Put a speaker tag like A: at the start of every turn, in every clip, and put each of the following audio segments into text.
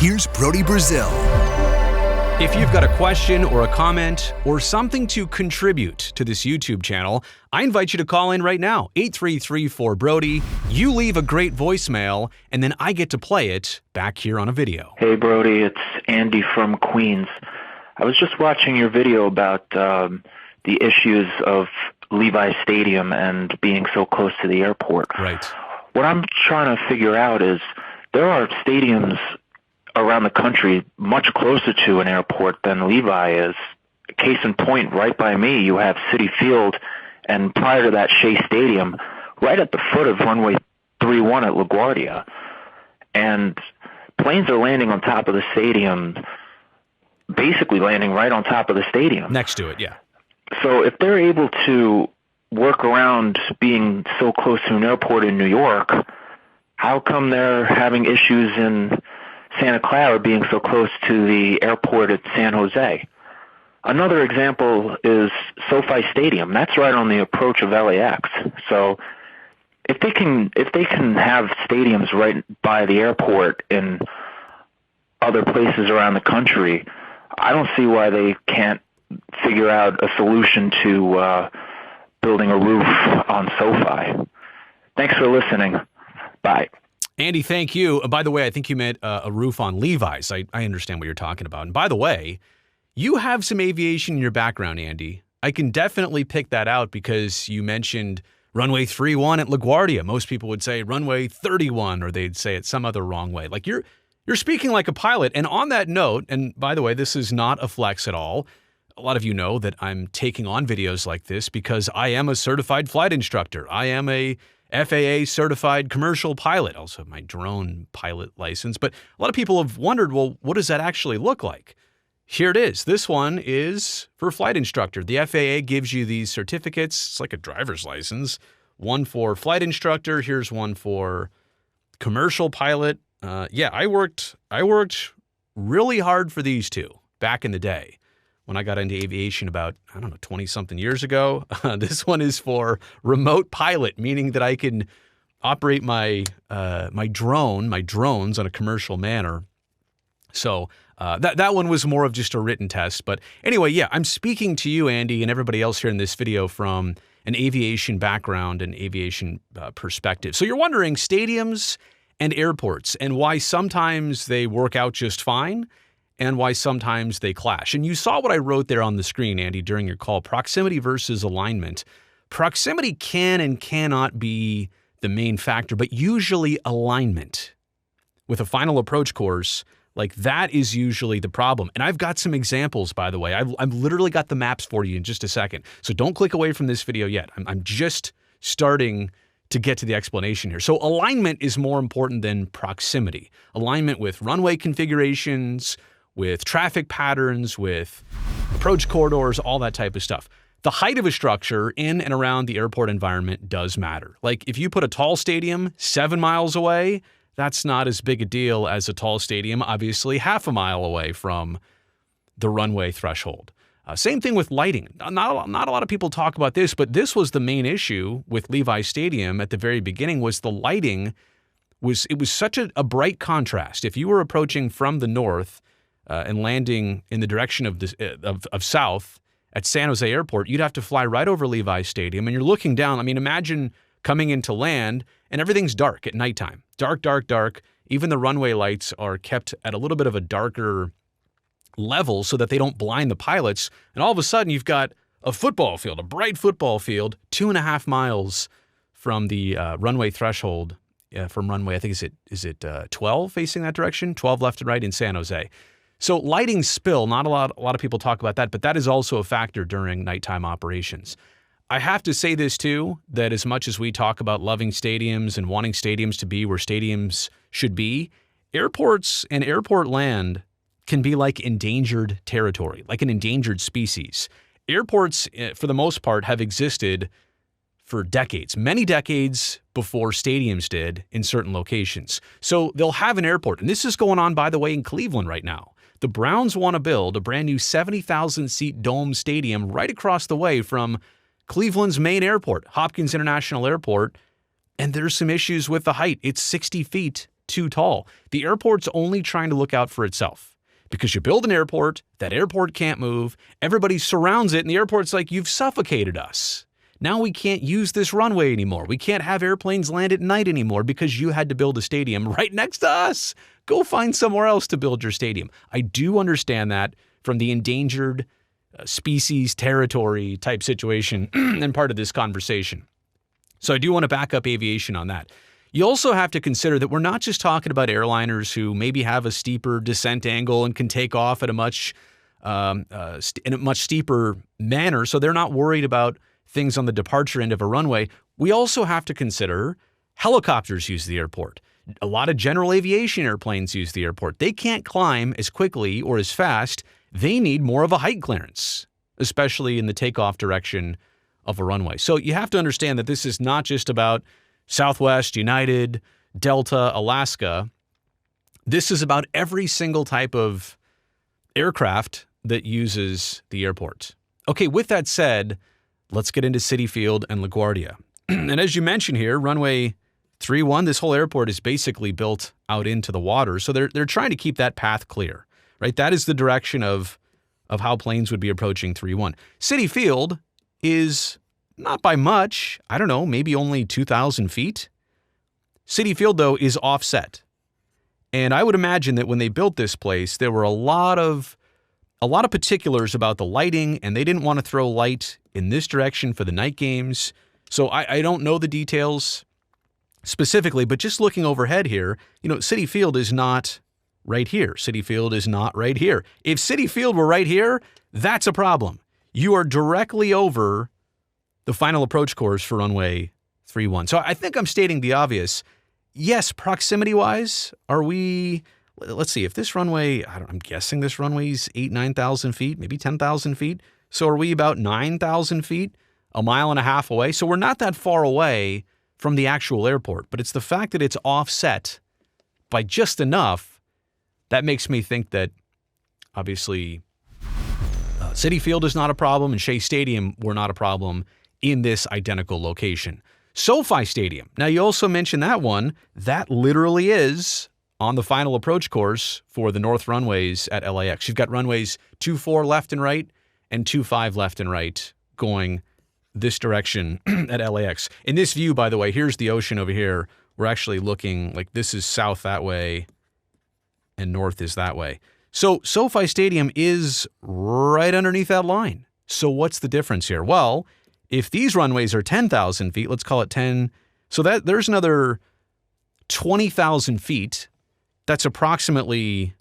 A: here's Brody Brazil.
B: If you've got a question or a comment or something to contribute to this YouTube channel, I invite you to call in right now, 833-4-BRODY. You leave a great voicemail, and then I get to play it back here on a video.
C: Hey, Brody, it's Andy from Queens. I was just watching your video about the issues of Levi Stadium and being so close to the airport.
B: Right.
C: What I'm trying to figure out is there are stadiums around the country much closer to an airport than Levi is. Case in point, right by me, you have Citi Field, and prior to that, Shea Stadium, right at the foot of runway 31 at LaGuardia. And planes are landing on top of the stadium, basically landing right on top of the stadium.
B: Next to it, yeah.
C: So if they're able to work around being so close to an airport in New York, how come they're having issues in Santa Clara being so close to the airport at San Jose? Another example is SoFi Stadium. That's right on the approach of LAX. So if they can have stadiums right by the airport in other places around the country, I don't see why they can't figure out a solution to building a roof on SoFi. Thanks for listening. Bye.
B: Andy, thank you. By the way, I think you meant a roof on Levi's. I understand what you're talking about. And by the way, you have some aviation in your background, Andy. I can definitely pick that out because you mentioned runway 31 at LaGuardia. Most people would say runway 31, or they'd say it some other wrong way. Like you're speaking like a pilot. And on that note, and by the way, this is not a flex at all. A lot of you know that I'm taking on videos like this because I am a certified flight instructor. I am a FAA certified commercial pilot, also have my drone pilot license. But a lot of people have wondered, well, what does that actually look like? Here it is. This one is for flight instructor. The FAA gives you these certificates. It's like a driver's license. One for flight instructor. Here's one for commercial pilot. Yeah, I worked really hard for these two back in the day. When I got into aviation about, 20-something years ago. This one is for remote pilot, meaning that I can operate my drones on a commercial manner. So that one was more of just a written test. But anyway, yeah, I'm speaking to you, Andy, and everybody else here in this video from an aviation background and aviation perspective. So you're wondering stadiums and airports and why sometimes they work out just fine and why sometimes they clash. And you saw what I wrote there on the screen, Andy, during your call, proximity versus alignment. Proximity can and cannot be the main factor, but usually alignment with a final approach course, like that is usually the problem. And I've got some examples, by the way. I've literally got the maps for you in just a second. So don't click away from this video yet. I'm just starting to get to the explanation here. So alignment is more important than proximity. Alignment with runway configurations, with traffic patterns, with approach corridors, all that type of stuff. The height of a structure in and around the airport environment does matter. Like if you put a tall stadium 7 miles away, that's not as big a deal as a tall stadium, obviously, half a mile away from the runway threshold. Same thing with lighting. Not a lot of people talk about this, but this was the main issue with Levi Stadium at the very beginning was the lighting was such a bright contrast. If you were approaching from the north and landing in the direction of south at San Jose Airport, you'd have to fly right over Levi Stadium, and you're looking down. I mean, imagine coming into land, and everything's dark at nighttime. Dark, dark, dark. Even the runway lights are kept at a little bit of a darker level so that they don't blind the pilots. And all of a sudden, you've got a football field, a bright football field, 2.5 miles from the runway threshold, from runway, I think, is it 12 facing that direction? 12 left and right in San Jose. So lighting spill, not a lot of people talk about that, but that is also a factor during nighttime operations. I have to say this too, that as much as we talk about loving stadiums and wanting stadiums to be where stadiums should be, airports and airport land can be like endangered territory, like an endangered species. Airports, for the most part, have existed for decades, many decades before stadiums did in certain locations. So they'll have an airport. And this is going on, by the way, in Cleveland right now. The Browns want to build a brand new 70,000-seat dome stadium right across the way from Cleveland's main airport, Hopkins International Airport, and there's some issues with the height. It's 60 feet too tall. The airport's only trying to look out for itself. Because you build an airport, that airport can't move, everybody surrounds it, and the airport's like, you've suffocated us. Now we can't use this runway anymore. We can't have airplanes land at night anymore because you had to build a stadium right next to us. Go find somewhere else to build your stadium. I do understand that from the endangered species territory type situation and part of this conversation. So I do want to back up aviation on that. You also have to consider that we're not just talking about airliners who maybe have a steeper descent angle and can take off at a much in a much steeper manner, so they're not worried about things on the departure end of a runway. We also have to consider helicopters use the airport. A lot of general aviation airplanes use the airport. They can't climb as quickly or as fast. They need more of a height clearance, especially in the takeoff direction of a runway. So you have to understand that this is not just about Southwest, United, Delta, Alaska. This is about every single type of aircraft that uses the airport. Okay, with that said, let's get into Citi Field and LaGuardia. And as you mentioned here, runway 31, this whole airport is basically built out into the water. So they're trying to keep that path clear, right? That is the direction of how planes would be approaching 31. Citi Field is not by much, I don't know, maybe only 2,000 feet. Citi Field, though, is offset. And I would imagine that when they built this place, there were a lot of particulars about the lighting, and they didn't want to throw light in this direction for the night games. So I don't know the details specifically, but just looking overhead here, Citi Field is not right here. Citi Field is not right here. If Citi Field were right here, that's a problem. You are directly over the final approach course for runway 31. So I think I'm stating the obvious. Yes, proximity-wise, let's see, if this runway, I'm guessing this runway's 9,000 feet, maybe 10,000 feet. So are we about 9,000 feet, a mile and a half away? So we're not that far away from the actual airport, but it's the fact that it's offset by just enough that makes me think that, obviously, Citi Field is not a problem and Shea Stadium were not a problem in this identical location. SoFi Stadium. Now, you also mentioned that one. That literally is on the final approach course for the north runways at LAX. You've got runways 24 left and right and 25 left and right going this direction at LAX. In this view, by the way, here's the ocean over here. We're actually looking like this is south that way and north is that way. So SoFi Stadium is right underneath that line. So what's the difference here? Well, if these runways are 10,000 feet, let's call it 10. So that there's another 20,000 feet. That's approximately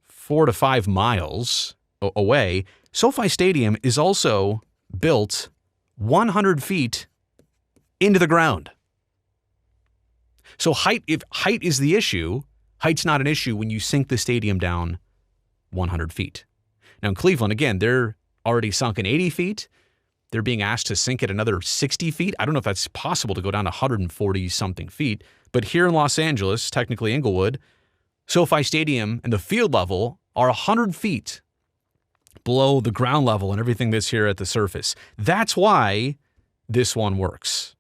B: 4 to 5 miles away. SoFi Stadium is also built 100 feet into the ground. So if height is the issue, height's not an issue when you sink the stadium down 100 feet. Now in Cleveland, again, they're already sunken 80 feet. They're being asked to sink it another 60 feet. I don't know if that's possible to go down 140-something feet. But here in Los Angeles, technically Inglewood, SoFi Stadium and the field level are 100 feet below the ground level and everything that's here at the surface. That's why this one works.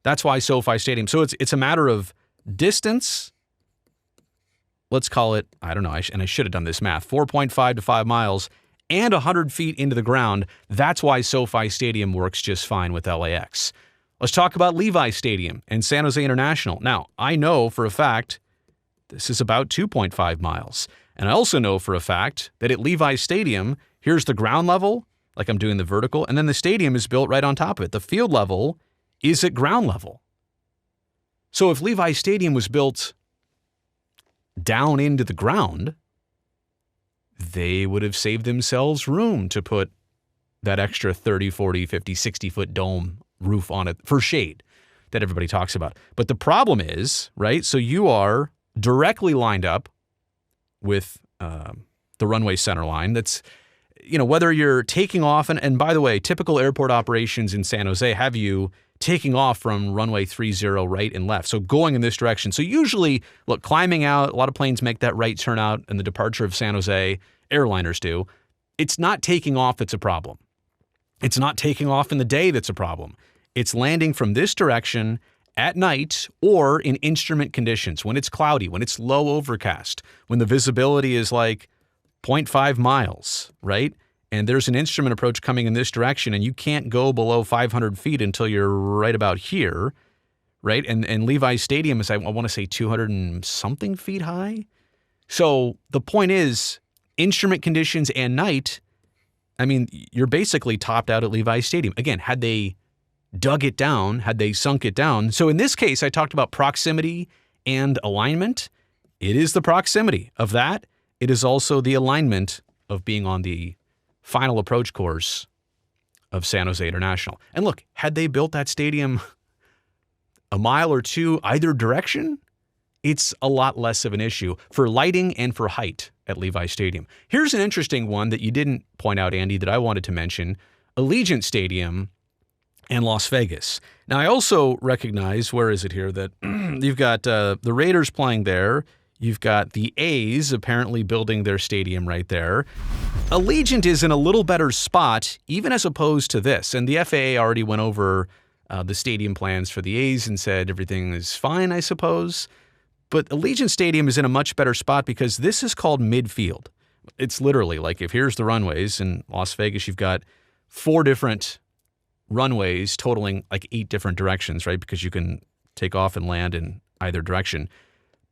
B: That's why SoFi Stadium. So it's a matter of distance. Let's call it, I don't know, and I should have done this math, 4.5 to 5 miles and 100 feet into the ground. That's why SoFi Stadium works just fine with LAX. Let's talk about Levi Stadium and San Jose International. Now, I know for a fact this is about 2.5 miles. And I also know for a fact that at Levi Stadium, here's the ground level, like I'm doing the vertical, and then the stadium is built right on top of it. The field level is at ground level. So if Levi Stadium was built down into the ground, they would have saved themselves room to put that extra 30, 40, 50, 60-foot dome roof on it for shade that everybody talks about. But the problem is, right, so you are directly lined up with the runway center line. That's, whether you're taking off, and by the way, typical airport operations in San Jose have you taking off from runway 30 right and left, so going in this direction. So usually, look, climbing out, a lot of planes make that right turn out in the departure of San Jose, airliners do. It's not taking off that's a problem. It's not taking off in the day that's a problem. It's landing from this direction at night or in instrument conditions, when it's cloudy, when it's low overcast, when the visibility is like 0.5 miles, right? And there's an instrument approach coming in this direction and you can't go below 500 feet until you're right about here, right? And Levi Stadium is, I want to say 200 and something feet high. So the point is, instrument conditions and night, I mean, you're basically topped out at Levi Stadium. Again, had they dug it down, had they sunk it down. So in this case, I talked about proximity and alignment. It is the proximity of that. It is also the alignment of being on the final approach course of San Jose International. And look, had they built that stadium a mile or two either direction, it's a lot less of an issue for lighting and for height at Levi Stadium. Here's an interesting one that you didn't point out, Andy, that I wanted to mention. Allegiant Stadium and Las Vegas. Now, I also recognize, where is it here, that you've got the Raiders playing there. You've got the A's apparently building their stadium right there. Allegiant is in a little better spot, even as opposed to this. And the FAA already went over the stadium plans for the A's and said everything is fine, I suppose. But Allegiant Stadium is in a much better spot because this is called midfield. It's literally like, if here's the runways in Las Vegas, you've got 4 different runways totaling like 8 different directions, right? Because you can take off and land in either direction.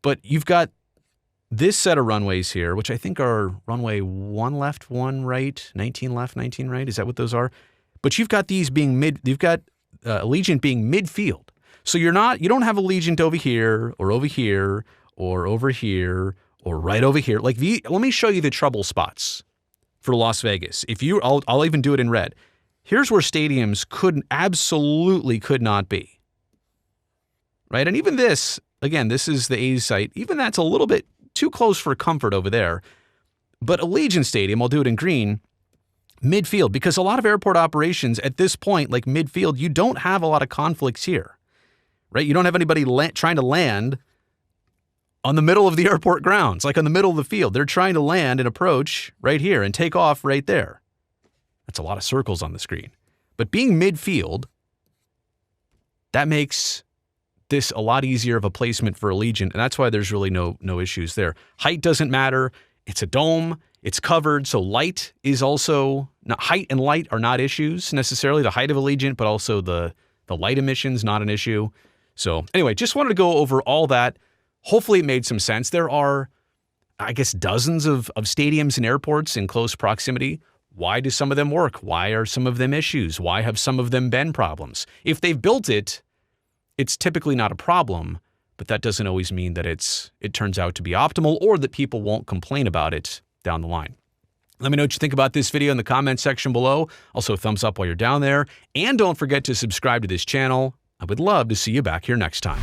B: But you've got this set of runways here, which I think are runway 1 left, 1 right, 19 left, 19 right. Is that what those are? But you've got these being you've got Allegiant being midfield. So you don't have Allegiant over here or over here or over here or right over here. Like let me show you the trouble spots for Las Vegas. I'll even do it in red. Here's where stadiums absolutely could not be. Right? And even this, again, this is the A's site. Even that's a little bit too close for comfort over there. But Allegiant Stadium, I'll do it in green, midfield, because a lot of airport operations at this point, like midfield, you don't have a lot of conflicts here, right? You don't have anybody trying to land on the middle of the airport grounds, like on the middle of the field. They're trying to land and approach right here and take off right there. That's a lot of circles on the screen. But being midfield, that makes this a lot easier of a placement for Allegiant, and that's why there's really no issues there. Height doesn't matter. It's a dome. It's covered, so light is also height and light are not issues necessarily. The height of Allegiant, but also the light emissions, not an issue. So anyway, just wanted to go over all that. Hopefully it made some sense. There are, I guess, dozens of stadiums and airports in close proximity. Why do some of them work? Why are some of them issues? Why have some of them been problems? If they've built it, it's typically not a problem, but that doesn't always mean that it turns out to be optimal or that people won't complain about it down the line. Let me know what you think about this video in the comments section below. Also, thumbs up while you're down there. And don't forget to subscribe to this channel. I would love to see you back here next time.